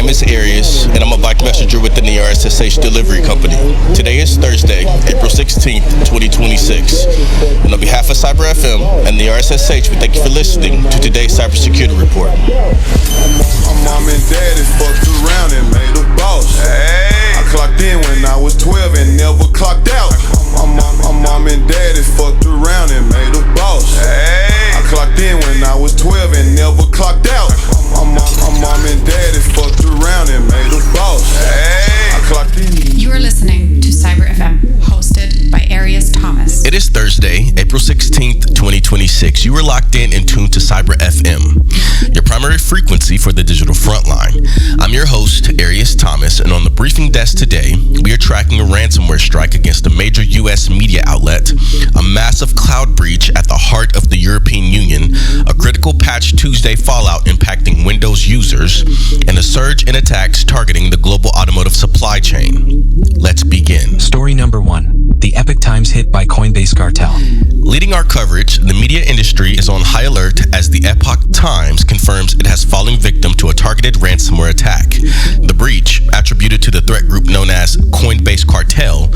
name is Arias, and I'm a bike messenger within the RSSH delivery company. Today is Thursday, April 16th, 2026. And on behalf of Cyber FM and the RSSH, we thank you for listening to today's Cybersecurity Report. My mom and daddy fucked around and made a boss. I clocked in when I was 12 and never clocked out. My mom and daddy fucked around and made a boss. I clocked in when I was 12 and never clocked out. My mom and daddy fucked around and made a boss. I clocked in. You are listening to Cyber FM, hosted by Arias Thomas. It is Thursday, April 16th, 2026. You are locked in and tuned to Cyber FM, your primary frequency for the digital frontline. I'm your host, Arias Thomas, and on the briefing desk today, we are tracking a ransomware strike against a major U.S. media outlet, a massive cloud breach at the heart of the European Union, a critical Patch Tuesday fallout impacting Windows users, and a surge in attacks targeting the global automotive supply chain. Let's begin. Story number 1. The Epoch Times hit by CoinbaseCartel. Leading our coverage, the media industry is on high alert as the Epoch Times confirms it has fallen victim to a targeted ransomware attack. The breach, attributed to the threat group known as CoinbaseCartel,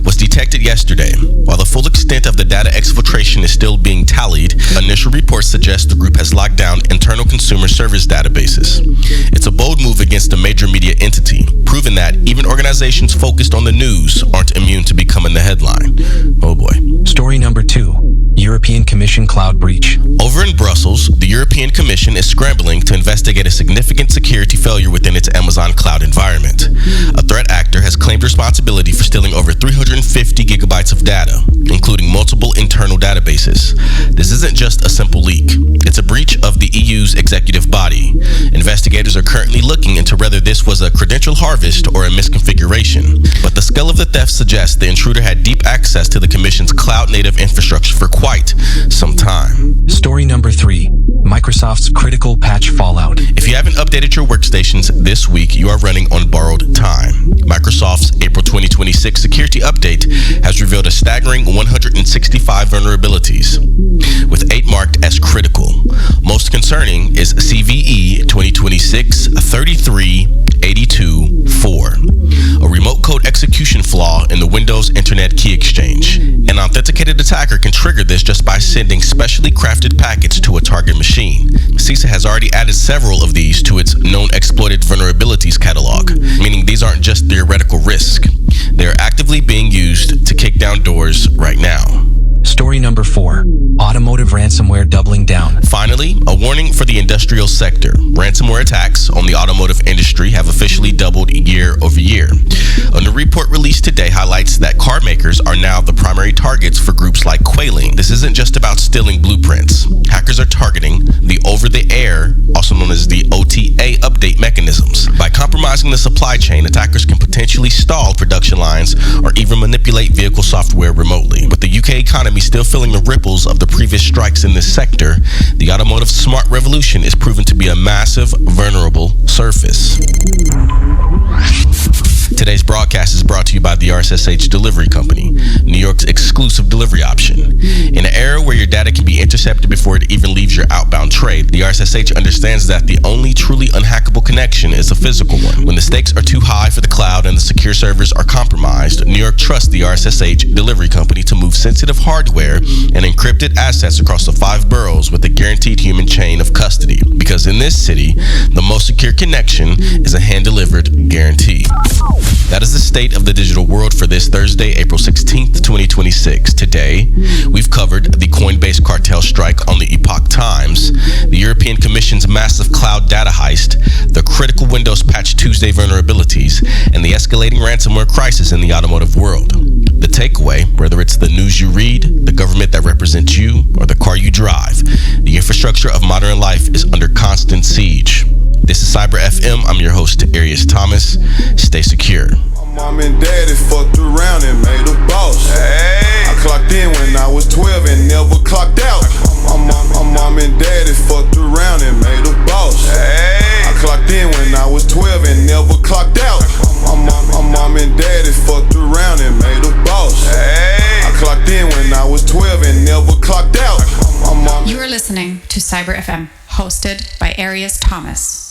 was detected yesterday. While the full extent of the data exfiltration is still being tallied, initial reports suggest the group has locked down internal consumer service databases. It's a bold move against a major media entity, proving that even organizations focused on the news aren't immune to becoming the headline. Oh boy. Story number 2. European Commission cloud breach. Over in Brussels, the European Commission is scrambling to investigate a significant security failure within its Amazon cloud environment. A threat actor has claimed responsibility for stealing over 350 gigabytes of data, including multiple internal databases. This isn't just a simple leak. It's a breach of the EU's executive body. Investigators are currently looking into whether this was a credential harvest or a misconfiguration, but the scale of the theft suggests the intruder had deep access to the Commission's cloud-native infrastructure for quite some time. Story number 3. Microsoft's critical patch fallout. If you haven't updated your workstations this week, you are running on borrowed time. Microsoft's April 2026 security update has revealed a staggering 165 vulnerabilities, with 8 marked as critical. Most concerning is CVE 2026-33-82-4, a remote code execution flaw in the Windows Internet Key Exchange. An authenticated attacker can trigger this just by sending specially crafted packets to a target machine. CISA has already added several of these to its known exploited vulnerabilities catalog, meaning these aren't just theoretical risk. They are actively being used to kick down doors right now. Story number 4. Automotive ransomware doubling down. Finally, a warning for the industrial sector. Ransomware attacks on the automotive industry have officially doubled year over year. A new report released today highlights that car makers are now the primary targets for groups like Quailing. This isn't just about stealing blueprints. Hackers are targeting the over-the-air, also known as the OTA update mechanisms. By compromising the supply chain, attackers can potentially stall production lines or even manipulate vehicle software remotely. With the UK economy still feeling the ripples of the previous strikes in this sector, the automotive smart revolution is proven to be a massive, vulnerable surface. Today's broadcast is brought to you by the RSSH Delivery Company, New York's exclusive delivery option. In an era where your data can be intercepted before it even leaves your outbound trade, the RSSH understands that the only truly unhackable connection is a physical one. When the stakes are too high for the cloud and the secure servers are compromised, New York trusts the RSSH Delivery Company to move sensitive hardware and encrypted assets across the 5 boroughs with a guaranteed human chain of custody. Because in this city, the most secure connection is a hand-delivered guarantee. That is the state of the digital world for this Thursday, April 16th, 2026. Today, we've covered the CoinbaseCartel strike on the Epoch Times, the European Commission's massive cloud data heist, the critical Windows Patch Tuesday vulnerabilities, and the escalating ransomware crisis in the automotive world. The takeaway, whether it's the news you read, the government that represents you, or the car you drive, the infrastructure of modern life is under constant siege. This is Cyber FM. I'm your host, Arias Thomas. Stay secure. Mom and daddy fucked around and made a boss. I clocked in when I was 12 and never clocked out. My mom and daddy fucked around and made a boss. I clocked in when I was 12 and never clocked out. My mom and daddy fucked around and made a boss. I clocked in when I was 12 and never clocked out. You are listening to Cyber FM, hosted by Arias Thomas.